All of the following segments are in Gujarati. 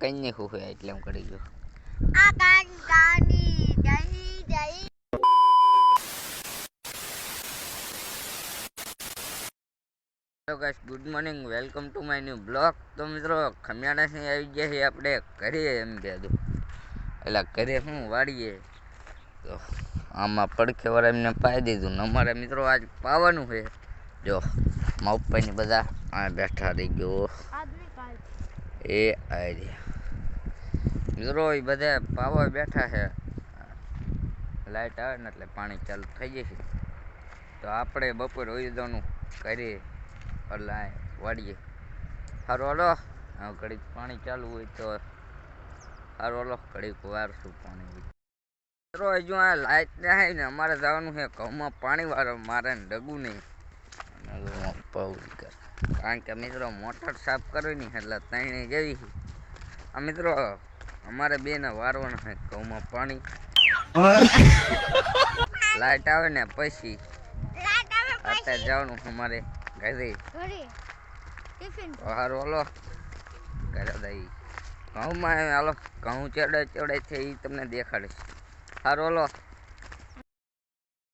કઈ નહીં હોય એટલે એમ કરી ગયો. Hello guys, good morning, welcome to my new blog. તો મિત્રો ખમિયાણાથી આવી ગયા છીએ આપણે ઘરે એમ કહેતું, એટલે ઘરે શું વાળીએ તો આમાં પડખેવાળા એમને પાઈ દીધું ને અમારે મિત્રો આજ પાવાનું છે. જો મા પપ્પાની બધા આ બેઠા રહી ગયો એ આવી મિત્રો એ બધા પાવા બેઠા છે. લાઇટ આવે ને એટલે પાણી ચાલુ થઈ જશે તો આપણે બપોર હોઈ જવાનું કરીએ એટલે વાળીએ. સારું હલો, ઘડીક પાણી ચાલુ હોય તો સારું હલો, ઘડીક વારશું પાણી. મિત્રો હજુ આ લાઇટ ને આવે ને અમારે જવાનું છે ઘઉંમાં પાણી વાળો, મારે ને ડગું નહીં કારણ કે મિત્રો મોટર સાફ કરવી નહીં એટલે ત્રણે જેવી આ મિત્રો અમારે બેને વારવાના છે ઘઉંમાં પાણી. લાઇટ આવે ને પછી અત્યારે જવાનું અમારે ઘરે. સારું હલો, ઘરે દઈ ઘઉંમાં હાલો, ઘઉં ચડે છે એ તમને દેખાડીશ. સારું હલો,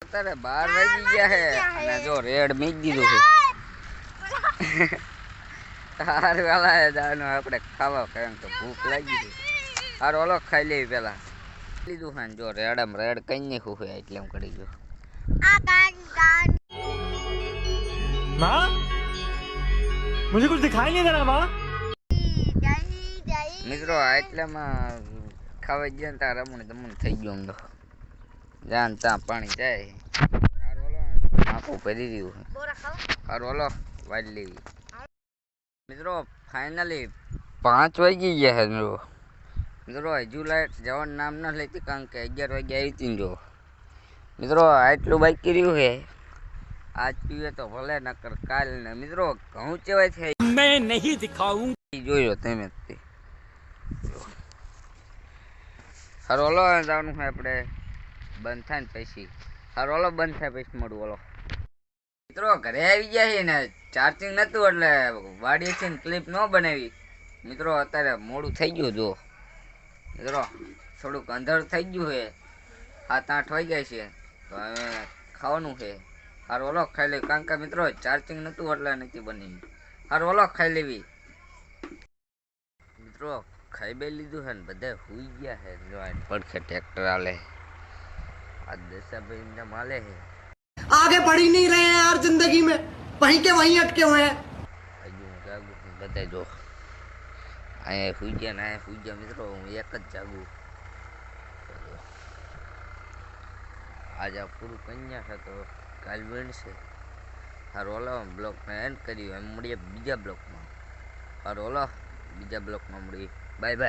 અત્યારે 12 વાગી ગયા છે અને જો રેડ મીક દીધું છે. સારું વેલા જવાનું આપણે ખાવા, કારણ કે ભૂખ લાગી છે. સારું હલો, ખાઈ લેવી પેલા લીધું છે જો રેડમ રેડ કઈ નહીં હોય એટલે એમ કરી ગયો. माँ, मुझे कुछ दिखाई नहीं दे रहा माँ। મિત્રો એટલામાં ખાવા ગયા ને ત્યાં રમણ દમણ થઈ ગયું. તો જાન ત્યાં પાણી જાય. સારું હલો, આખું ભરી દીધું. સારું હલો, વાળી લેવી. મિત્રો ફાઇનલી 5 વાગી ગયા છે. મિત્રો હજુ લાઈટ જવાનું નામ ન લેતી કારણ કે 11 વાગે આવી હતી ને. જો મિત્રો આટલું બાકી રહ્યું છે, આજ પીવે તો ભલે નકર કાલ ને. મિત્રો ઘઉં ચેવાય છે मैं नहीं दिखाऊं। જોયો તમે. સારું હલો, જવાનું છે આપણે બંધ થાય ને પછી. સારું હલો, બંધ થાય પછી મળું. હલો મિત્રો ઘરે આવી ગયા છે ને ચાર્જિંગ નતું એટલે વાડીએ છે ને ક્લિપ ન બનાવી. મિત્રો અત્યારે મોડું થઈ ગયું. જો મિત્રો થોડુંક અંધાર થઈ ગયું છે, 7-8 વાગ્યા છે તો હવે ખાવાનું છે. સારું હલો, ખાઈ લેવી કારણ કે મિત્રો ચાર્જિંગ નતું એટલે નથી બની. સારું હલો, ખાઈ લેવી. મિત્રો ખાઈ બે લીધું છે ને બધા હુઈ ગયા છે. જો પડખે ટ્રેક્ટર આલે, આ દશાભાઈ ને માલે છે. आगे बढ़ ही नहीं रहे हैं यार जिंदगी में, वहीं के वहीं अटके हुए हैं. હજુ હું જાગું છું, બધા જો અહીંયા હુઈ ગયા ને અહીંયા હુઈ ગયા. મિત્રો હું એક જ જાગું. આજે પૂરું કન્યા છે તો કાલ બનશે. સારું હલો, બ્લોકને એન્ડ કર્યું. એમ મળીએ બીજા બ્લોકમાં. સારું હલો, બીજા બ્લોકમાં મળીએ. Bye bye.